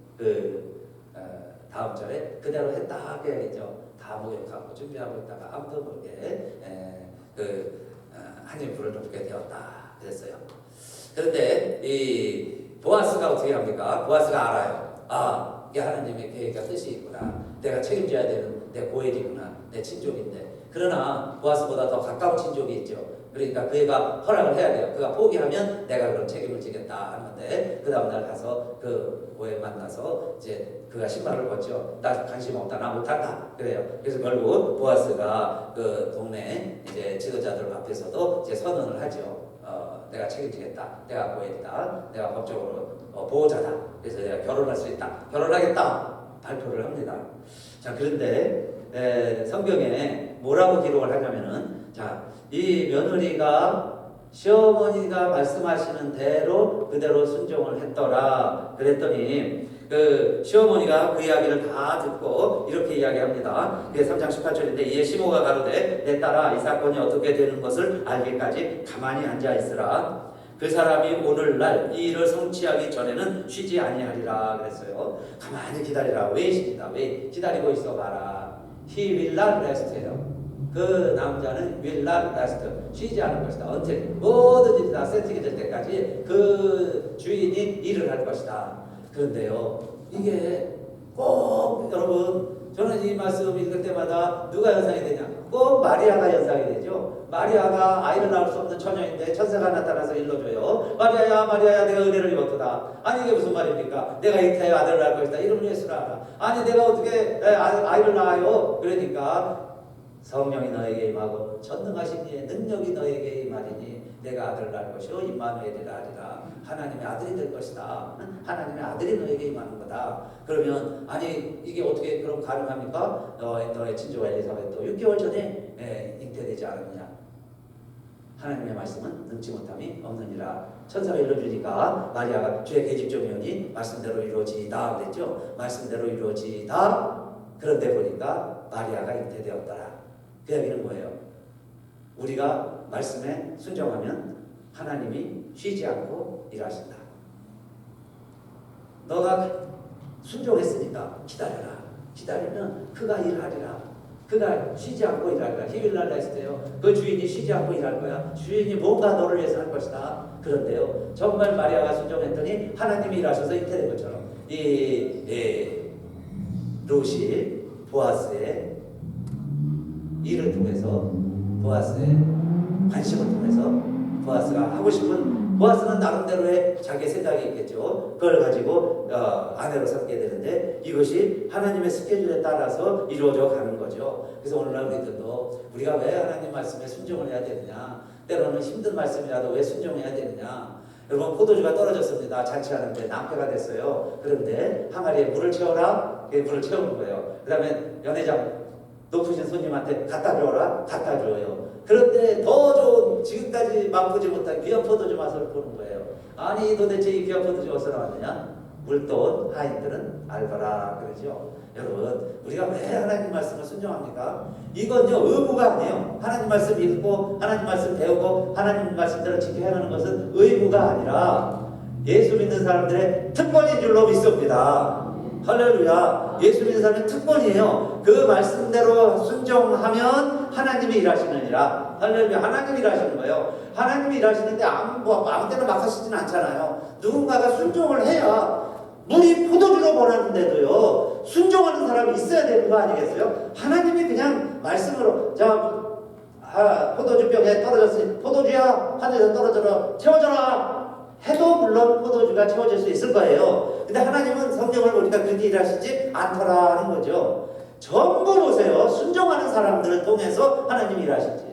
다음 절에 그대로 했다 해야겠죠. 다 목욕하고 준비하고 있다가 아무도 모르게 하나님 불을 덮게 되었다 그랬어요. 그런데 이 보아스가 어떻게 합니까? 보아스가 알아요. 이게 하나님의 계획과 뜻이 있구나. 내가 책임져야 되는 내 고엘이구나. 내 친족인데. 그러나 보아스보다 더 가까운 친족이 있죠. 그러니까 그 애가 허락을 해야 돼요. 그가 포기하면 내가 그럼 책임을 지겠다 하는데 그 다음날 가서 그 고엘 만나서 이제 그가 신발을 벗죠. 나 관심 없다. 나 못한다. 그래요. 그래서 결국 보아스가 그 동네 이제 지도자들 앞에서도 이제 선언을 하죠. 내가 책임지겠다. 내가 고엘이다. 내가 법적으로 보호자다. 그래서 내가 결혼할 수 있다. 결혼하겠다. 발표를 합니다. 자, 그런데 성경에 뭐라고 기록을 하냐면은 이 며느리가 시어머니가 말씀하시는 대로 그대로 순종을 했더라. 그랬더니 그 시어머니가 그 이야기를 다 듣고 이렇게 이야기합니다. 3장 18절인데 이에 시모가 가로되 내 딸아 이 사건이 어떻게 되는 것을 알기까지 가만히 앉아 있으라. 그 사람이 오늘날 이 일을 성취하기 전에는 쉬지 아니하리라 그랬어요. 가만히 기다리라. 웨이십니다. 왜 기다리고 있어 봐라. He will not rest예요. 그 남자는 will not rest. 쉬지 않을 것이다. until 뭐든지 다 세팅이 될 때까지 그 주인이 일을 할 것이다. 그런데요, 이게 꼭 여러분 저는 이 말씀 읽을 때마다 누가 연상이 되냐? 꼭 마리아가 연상이 되죠. 마리아가 아이를 낳을 수 없는 처녀인데 천사가 나타나서 일러줘요. 마리아야 마리아야 내가 은혜를 입었도다. 아니 이게 무슨 말입니까? 내가 잉태하여 아들을 낳을 것이다. 이름을 예수라 하라. 아니 내가 어떻게 아이를 낳아요? 그러니까 성령이 너에게 임하고 전능하신 이의 능력이 너에게 임하리니 내가 아들을 낳을 것이요 임마누엘이라 하리라. 하나님의 아들이 될 것이다. 하나님의 아들이 너에게 임하는 거다. 그러면 아니 이게 어떻게 그럼 가능합니까? 너의 친족 엘리사벳도 6개월 전에 잉태되지 않았느냐? 하나님의 말씀은 능치 못함이 없느니라. 천사가 일러주니까 마리아가 주의 계집종이오니 말씀대로 이루어지이다 그랬죠. 말씀대로 이루어지이다. 그런데 보니까 마리아가 잉태되었더라. 그 얘기는 뭐예요? 우리가 말씀에 순종하면 하나님이 쉬지 않고 일하신다. 너가 순종했으니까 기다려라. 기다리면 그가 일하리라. 그가 쉬지 않고 일할 거야. 히빌랄라 했어요. 그 주인이 쉬지 않고 일할 거야. 주인이 뭔가 너를 위해서 할 것이다. 그런데요, 정말 마리아가 순종했더니 하나님이 일하셔서 잉태된 것처럼 이 룻이 보아스의 일을 통해서 보아스의 관심을 통해서 보아스가 하고 싶은 보아스는 나름대로의 자기의 생각이 있겠죠. 그걸 가지고 아내로 삼게 되는데 이것이 하나님의 스케줄에 따라서 이루어져 가는 거죠. 그래서 오늘날 우리들도 우리가 왜 하나님 말씀에 순종을 해야 되느냐, 때로는 힘든 말씀이라도 왜 순종해야 되느냐. 여러분 포도주가 떨어졌습니다. 잔치하는데 낭패가 됐어요. 그런데 항아리에 물을 채워라. 물을 채우는 거예요. 그 다음에 연회장 높으신 손님한테 갖다 줘라, 갖다 줘요. 그런데 더 좋은 지금까지 맛보지 못한 귀한 포도주 맛을 보는 거예요. 아니 도대체 이 귀한 포도주 어디서 나왔느냐? 물돈 하인들은 알거라 그러죠. 여러분 우리가 왜 하나님 말씀을 순종합니까? 이건요 의무가 아니에요. 하나님 말씀 읽고 하나님 말씀 배우고 하나님 말씀대로 지켜 행하는 것은 의무가 아니라 예수 믿는 사람들의 특권인 줄로 믿습니다. 할렐루야. 예수 믿는 사람의 특권이에요. 그 말씀대로 순종하면 하나님이 일하시느니라. 할렐루야. 하나님이 일하시는 거예요. 하나님이 일하시는데 아무 때나 막 하시진 않잖아요. 누군가가 순종을 해야 물이 포도주로 변하는데도요 순종하는 사람이 있어야 되는 거 아니겠어요? 하나님이 그냥 말씀으로 자 포도주병에 떨어졌으니 포도주야 하늘에서 떨어져라 채워져라 해도 물론 포도주가 채워질 수 있을 거예요. 근데 하나님은 성경을 보니까 그렇게 일하시지 않더라 하는 거죠. 전부 보세요. 순종하는 사람들을 통해서 하나님이 일하시지.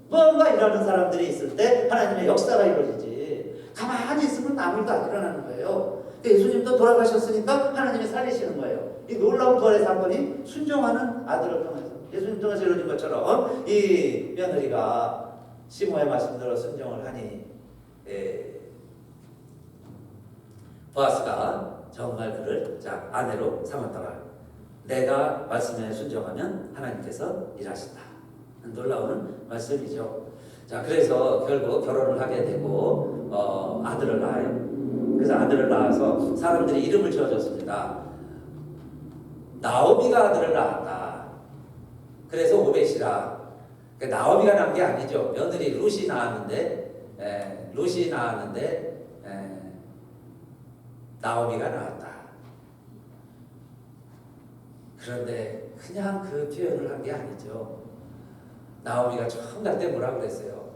뭔가 일하는 사람들이 있을 때 하나님의 역사가 이루어지지. 가만히 있으면 아무 일도 안 일어나는 거예요. 예수님도 돌아가셨으니까 하나님이 살리시는 거예요. 이 놀라운 부활의 사건이 순종하는 아들을 통해서 예수님 통해서 이루어진 것처럼 이 며느리가 시모의 말씀대로 순종을 하니 보아스가 정말 그를 아내로 삼았더라. 내가 말씀에 순종하면 하나님께서 일하신다. 놀라운 말씀이죠. 자, 그래서 결국 결혼을 하게 되고 아들을 낳아요. 그래서 아들을 낳아서 사람들이 이름을 지어줬습니다. 나오미가 아들을 낳았다. 그래서 오벳이라. 나오미가 낳은 게 아니죠. 며느리 룻이 낳았는데 나오미가 낳았다. 그런데 그냥 그 표현을 한 게 아니죠. 나오미가 처음 갈 때 뭐라고 그랬어요?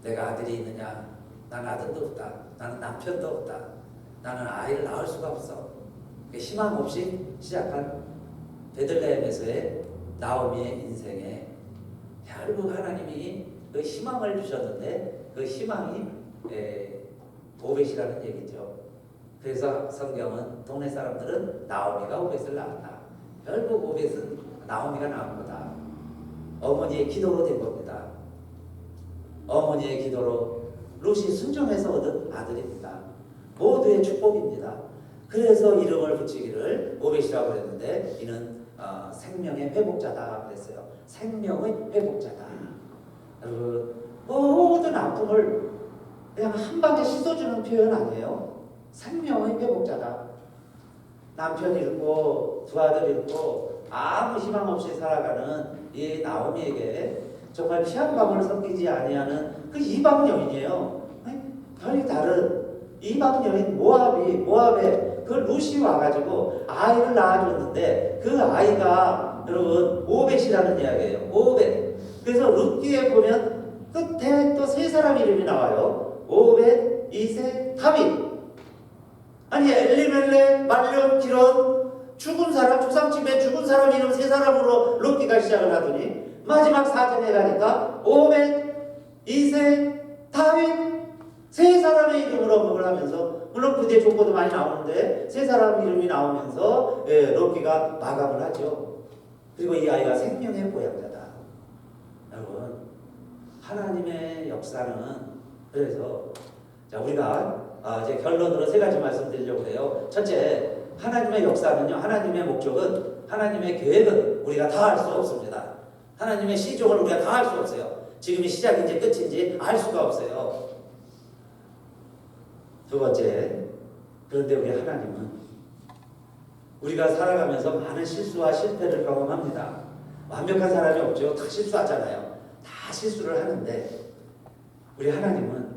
내가 아들이 있느냐? 난 아들도 없다. 나는 남편도 없다. 나는 아이를 낳을 수가 없어. 희망 없이 시작한 베들레헴에서의 나오미의 인생에 결국 하나님이 그 희망을 주셨는데 그 희망이 오벳이라는 얘기죠. 그래서 성경은 동네 사람들은 나오미가 오벳을 낳았다. 결국 오벳은 나오미가 낳은 거다. 어머니의 기도로 된 겁니다. 어머니의 기도로 룻이 순종해서 얻은 아들입니다. 모두의 축복입니다. 그래서 이름을 붙이기를 오벳이라고 그랬는데 이는 생명의 회복자다 그랬어요. 생명의 회복자다. 여러분 모든 아픔을 그냥 한 방에 씻어주는 표현 아니에요. 생명의 회복자다. 남편 잃고 두 아들 잃고 아무 희망 없이 살아가는 이 나오미에게 정말 피 한 방울 섞이지 아니하는 그 이방 여인이에요. 별이 다른 이방 여인 모압에 그 룻이 와가지고 아이를 낳아줬는데 그 아이가 여러분 오벳이라는 이야기예요. 오벳. 그래서 룻기에 보면 끝에 또 세 사람 이름이 나와요. 오벳, 이세, 다윗. 아니 엘리멜렉, 말론, 기론 죽은 사람, 조상집에 죽은 사람 이름 세 사람으로 룻기가 시작을 하더니 마지막 사전에 가니까 오벳, 이세, 다윗 세 사람의 이름으로 언급을 하면서 물론 그때 조건도 많이 나오는데 세 사람 이름이 나오면서 룻기가 마감을 하죠. 그리고 이 아이가 생명의 보양자다. 여러분 하나님의 역사는 그래서 자 우리가 이제 결론으로 세 가지 말씀드리려고 해요. 첫째, 하나님의 역사는요, 하나님의 목적은, 하나님의 계획은 우리가 다 알 수 없습니다. 하나님의 시종을 우리가 다 알 수 없어요. 지금이 시작인지 끝인지 알 수가 없어요. 두 번째, 그런데 우리 하나님은 우리가 살아가면서 많은 실수와 실패를 경험합니다. 완벽한 사람이 없죠. 다 실수하잖아요. 다 실수를 하는데 우리 하나님은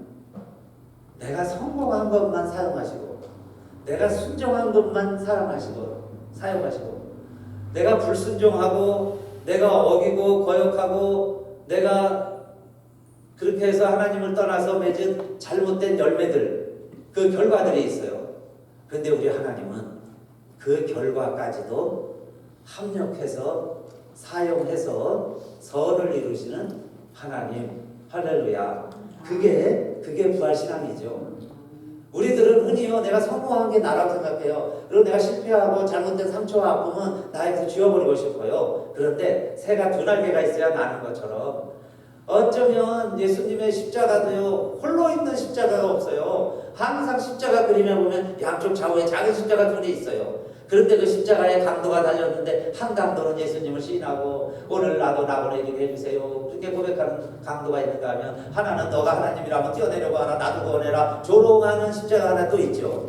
내가 성공한 것만 사용하시고 내가 순종한 것만 사용하시고 내가 불순종하고 내가 어기고 거역하고 내가 그렇게 해서 하나님을 떠나서 맺은 잘못된 열매들 그 결과들이 있어요. 그런데 우리 하나님은 그 결과까지도 합력해서 사용해서 선을 이루시는 하나님. 할렐루야. 그게 부활신앙이죠. 우리들은 흔히요, 내가 성공한 게 나라고 생각해요. 그리고 내가 실패하고 잘못된 상처와 아픔은 나에게서 지워버리고 싶어요. 그런데 새가 두 날개가 있어야 나는 것처럼 어쩌면 예수님의 십자가도요, 홀로 있는 십자가가 없어요. 항상 십자가 그림에 보면 양쪽 좌우에 작은 십자가 둘이 있어요. 그런데 그 십자가에 강도가 달렸는데 한 강도는 예수님을 시인하고 오늘 나도 나보내게 해주세요. 그렇게 고백하는 강도가 있는가 하면 하나는 너가 하나님이라면 뛰어내려고 하나 나도 구원해라. 조롱하는 십자가 하나 또 있죠.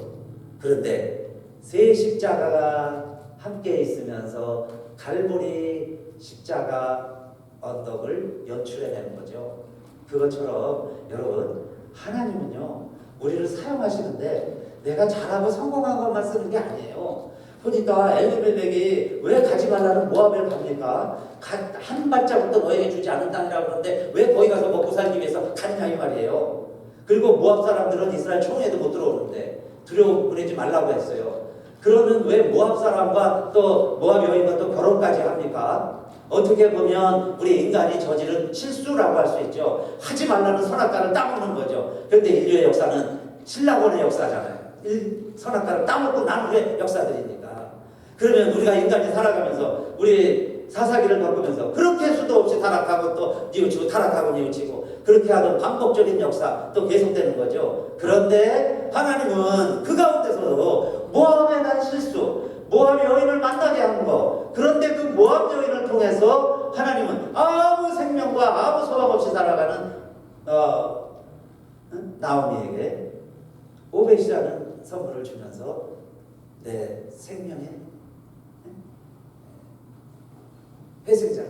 그런데 세 십자가가 함께 있으면서 갈보리 십자가 언덕을 연출해내는 거죠. 그것처럼 여러분, 하나님은요 우리를 사용하시는데 내가 잘하고 성공한 것만 쓰는 게 아니에요. 그러니까 엘리멜렉이 왜 가지 말라는 모압을 갑니까? 한 발자국도 너에게 주지 않은 땅이라고 그러는데 왜 거기 가서 먹고 살기 위해서 갔냐 이 말이에요. 그리고 모압 사람들은 이스라엘 총회도 못 들어오는데 두려워 보내지 말라고 했어요. 그러면 왜 모압 사람과 또 모압 여인과 또 결혼까지 합니까? 어떻게 보면 우리 인간이 저지른 실수라고 할 수 있죠. 하지 말라는 선악과를 따먹는 거죠. 그런데 인류의 역사는 신라곤의 역사잖아요. 선악과를 따먹고 난 후의 역사들이니까. 그러면 우리가 인간이 살아가면서 우리 사사기를 바꾸면서 그렇게 수도 없이 타락하고 또 뉘우치고 타락하고 뉘우치고 그렇게 하던 반복적인 역사 또 계속되는 거죠. 그런데 하나님은 그 가운데서도 모압에 대한 실수, 모압 여인을 만나게 한 거, 그런데 그 모압 여인을 통해서 하나님은 아무 생명과 아무 소망 없이 살아가는 나오미에게 오벳이라는 선물을 주면서 내 생명의 회생자,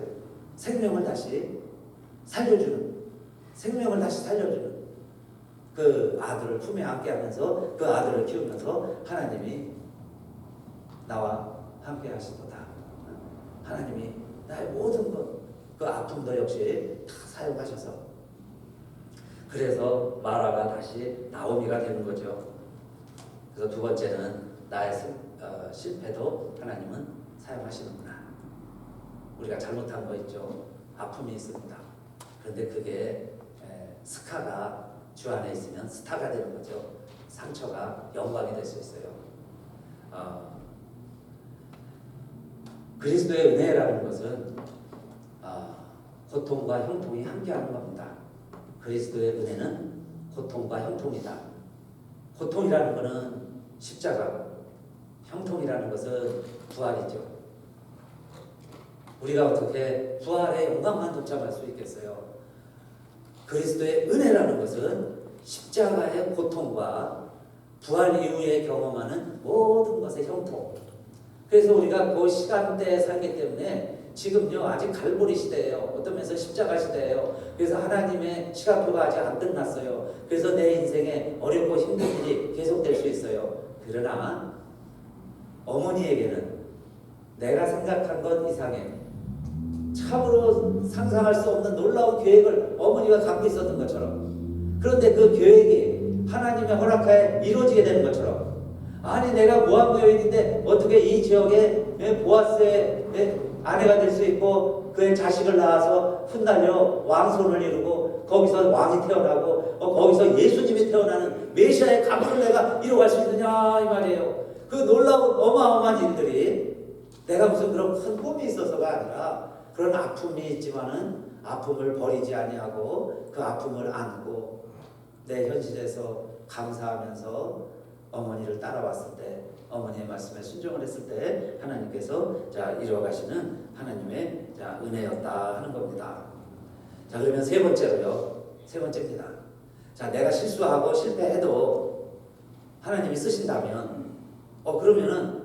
생명을 다시 살려주는, 생명을 다시 살려주는 그 아들을 품에 안게 하면서 그 아들을 키우면서 하나님이 나와 함께 하시도다. 하나님이 나의 모든 것, 그 아픔도 역시 다 사용하셔서 그래서 마라가 다시 나오미가 되는 거죠. 그래서 두 번째는 나의 실패도 하나님은 사용하시는구나. 우리가 잘못한 거 있죠. 아픔이 있습니다. 그런데 그게 스카가 주 안에 있으면 스타가 되는 거죠. 상처가 영광이 될 수 있어요. 그리스도의 은혜라는 것은 고통과 형통이 함께하는 겁니다. 그리스도의 은혜는 고통과 형통이다. 고통이라는 것은 십자가고 형통이라는 것은 부활이죠. 우리가 어떻게 부활의 영광만 독점할 수 있겠어요? 그리스도의 은혜라는 것은 십자가의 고통과 부활 이후에 경험하는 모든 것의 형통. 그래서 우리가 그 시간대에 살기 때문에 지금요 아직 갈보리 시대예요. 어떤 면에서 십자가 시대예요. 그래서 하나님의 시간표가 아직 안 끝났어요. 그래서 내 인생에 어렵고 힘든 일이 계속될 수 있어요. 그러나 어머니에게는 내가 생각한 것 이상의 참으로 상상할 수 없는 놀라운 계획을 어머니가 갖고 있었던 것처럼, 그런데 그 계획이 하나님의 허락하에 이루어지게 되는 것처럼, 아니 내가 모압 여인인데 어떻게 이 지역에 보아스의 아내가 될 수 있고 그의 자식을 낳아서 훗날려 왕손을 이루고 거기서 왕이 태어나고 거기서 예수님이 태어나는 메시아의 감동을 내가 이루어갈 수 있느냐 이 말이에요. 그 놀라운 어마어마한 일들이 내가 무슨 그런 큰 꿈이 있어서가 아니라 그런 아픔이 있지만은 아픔을 버리지 아니하고 그 아픔을 안고 내 현실에서 감사하면서 어머니를 따라왔을 때, 어머니의 말씀에 순종을 했을 때 하나님께서 자 이루어가시는 하나님의 자 은혜였다 하는 겁니다. 자 그러면 세 번째로요, 세 번째입니다. 자 내가 실수하고 실패해도 하나님이 쓰신다면 그러면은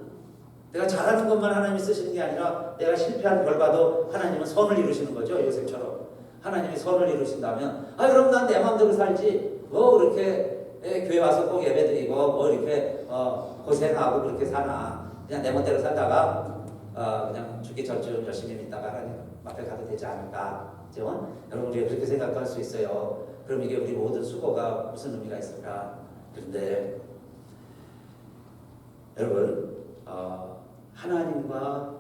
내가 잘하는 것만 하나님이 쓰시는 게 아니라 내가 실패한 결과도 하나님은 선을 이루시는 거죠. 요셉처럼 하나님이 선을 이루신다면 그럼 난 내 마음대로 살지 그렇게 교회 와서 꼭 예배드리고 이렇게 고생하고 그렇게 사나, 그냥 내 멋대로 살다가 그냥 죽기 전쯤 열심히 믿다가 하나님 앞에 가도 되지 않을까. 그죠? 여러분 우리가 그렇게 생각할 수 있어요. 그럼 이게 우리 모든 수고가 무슨 의미가 있을까? 그런데 여러분 하나님과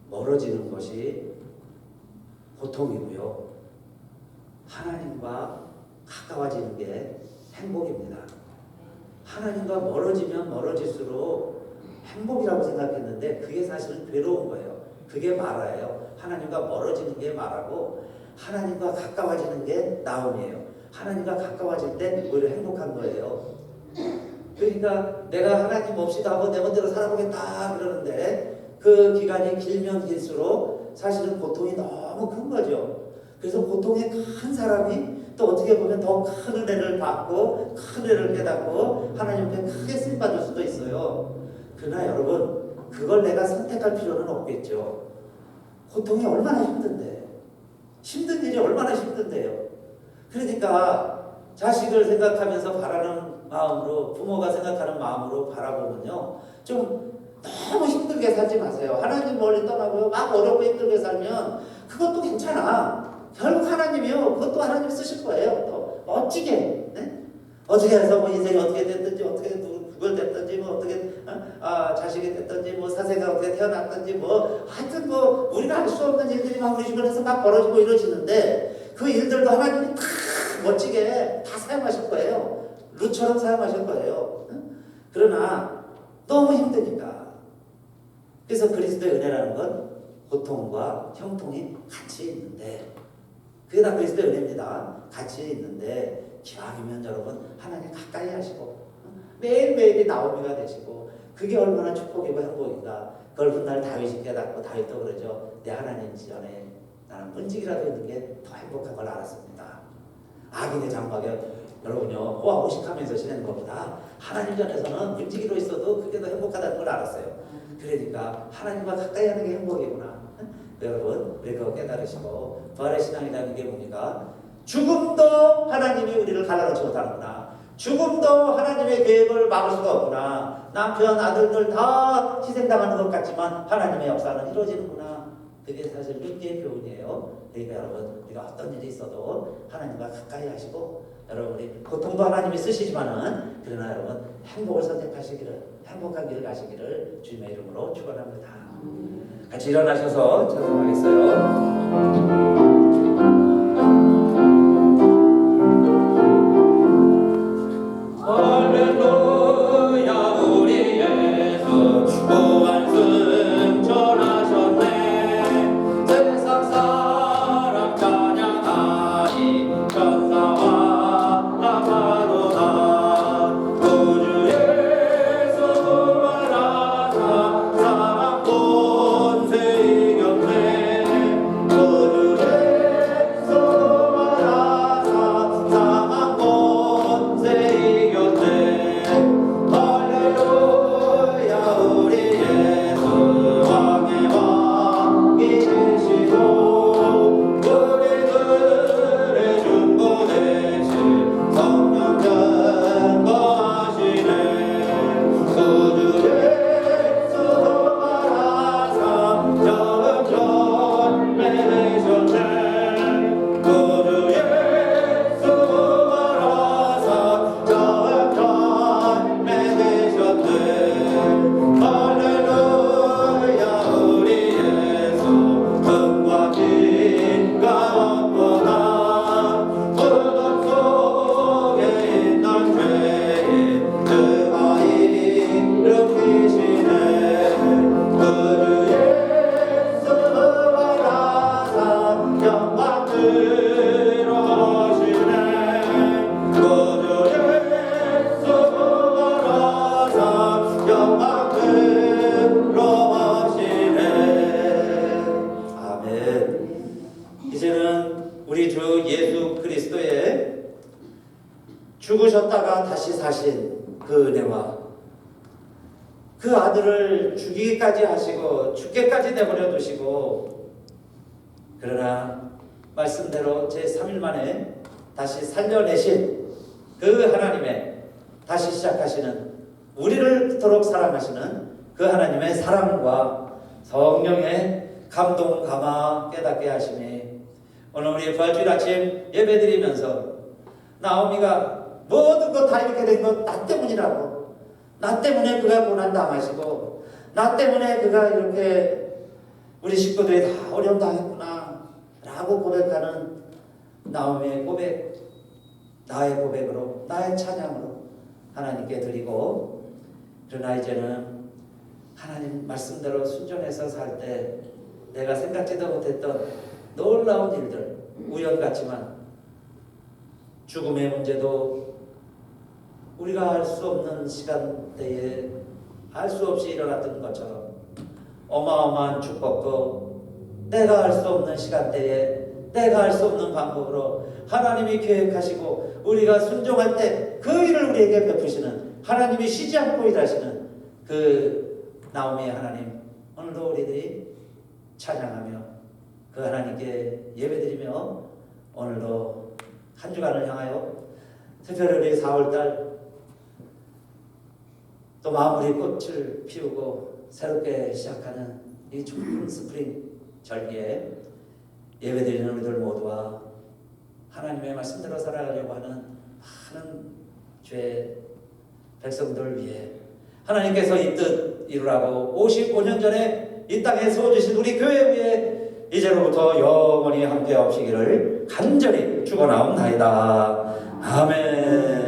멀어지는 것이 고통이고요, 하나님과 가까워지는 게 행복입니다. 하나님과 멀어지면 멀어질수록 행복이라고 생각했는데 그게 사실은 괴로운 거예요. 그게 마라예요. 하나님과 멀어지는 게 마라고 하나님과 가까워지는 게 나음이에요. 하나님과 가까워질 때 오히려 행복한 거예요. 그러니까 내가 하나님 없이도 한번 내 멋대로 살아보겠다 그러는데 그 기간이 길면 길수록 사실은 고통이 너무 큰 거죠. 그래서 고통이 큰 사람이 또 어떻게 보면 더 큰 은혜를 받고 큰 은혜를 깨닫고 하나님 앞에 크게 쓰임받을 수도 있어요. 그러나 여러분 그걸 내가 선택할 필요는 없겠죠. 고통이 얼마나 힘든데 힘든 일이 얼마나 힘든데요. 그러니까 자식을 생각하면서 바라는 마음으로 부모가 생각하는 마음으로 바라보면요 좀 너무 힘들게 살지 마세요. 하나님 멀리 떠나고요 막 어렵고 힘들게 살면 그것도 괜찮아. 결국 하나님이요 그것도 하나님 쓰실 거예요. 또 멋지게 어떻게 해서 뭐 인생이 어떻게 됐든지 어떻게 그걸 됐든지 뭐 어떻게 자식이 됐든지 뭐 사세가 어떻게 태어났든지 뭐 하여튼 뭐 우리가 알 수 없는 일들이 막 우리 주변에서 막 벌어지고 이러시는데 그 일들도 하나님이 다 멋지게 다 사용하실 거예요. 루처럼 사용하실 거예요. 그러나 너무 힘드니까. 그래서 그리스도의 은혜라는 건 고통과 형통이 같이 있는데 그게 다 그리스도의 은혜입니다. 같이 있는데 기왕이면 여러분 하나님 가까이 하시고 매일매일이 나오미가 되시고 그게 얼마나 축복이고 행복인가. 그걸 훗날 다윗이 깨닫고 다윗도 그러죠. 내 하나님 지전에 나는 문지기라도 있는 게 더 행복한 걸 알았습니다. 악인의 장막에 여러분요 호화호식하면서 지내는 것보다 하나님 전에서는 문지기로 있어도 그게 더 행복하다는 걸 알았어요. 그러니까 하나님과 가까이 하는 게 행복이구나. 여러분 우리 그거 깨달으시고 부활의 신앙이라는 게 뭡니까? 죽음도 하나님이 우리를 갈라놓지 못하는구나. 죽음도 하나님의 계획을 막을 수가 없구나. 남편 아들들 다 희생당하는 것 같지만 하나님의 역사는 이루어지는구나. 그게 사실 윤리의 교훈이에요. 그러니까 여러분 우리가 어떤 일이 있어도 하나님과 가까이 하시고 여러분이 고통도 하나님이 쓰시지만은 그러나 여러분 행복을 선택하시기를 행복한 길을 가시기를 주님의 이름으로 축원합니다. 같이 일어나셔서 찬송하겠어요. 할렐루야 우리 예수 부활승 전하셨네. 세상 사람 찬양하니 천사와 나가로다. 우주 예수 부활하사 사망 권세 이겼네. 우주 예수 부활하사 사망 권세 죽으셨다가 다시 사신 그 은혜와 그 아들을 죽이기까지 하시고 죽게까지 내버려 두시고 그러나 말씀대로 제3일 만에 다시 살려내신 그 하나님의 다시 시작하시는 우리를 그토록 사랑하시는 그 하나님의 사랑과 성령의 감동 감화 깨닫게 하심이 오늘 우리 부활주일 아침 예배드리면서 나오미가 모든 것 다 이렇게 된 건 나 때문이라고. 나 때문에 그가 고난당하시고 나 때문에 그가 이렇게 우리 식구들이 다 어려움 당했구나 라고 고백하는 나오미의 고백, 나의 고백으로 나의 찬양으로 하나님께 드리고, 그러나 이제는 하나님 말씀대로 순종해서 살 때 내가 생각지도 못했던 놀라운 일들, 우연 같지만 죽음의 문제도 우리가 알 수 없는 시간대에 알 수 없이 일어났던 것처럼 어마어마한 축복도 내가 알 수 없는 시간대에 내가 알 수 없는 방법으로 하나님이 계획하시고 우리가 순종할 때 그 일을 우리에게 베푸시는, 하나님이 쉬지 않고 일하시는 그 나오미의 하나님, 오늘도 우리들이 찬양하며 그 하나님께 예배드리며 오늘도 한 주간을 향하여 특별히 우리 4월달 또 마무리 꽃을 피우고 새롭게 시작하는 이 좋은 스프링 절기에 예배드리는 우리들 모두와 하나님의 말씀대로 살아가려고 하는 많은 죄 백성들을 위해 하나님께서 이 뜻 이루라고 55년 전에 이 땅에 세워주신 우리 교회 위에 이제로부터 영원히 함께하시기를 간절히 축원하옵나이다. 아멘.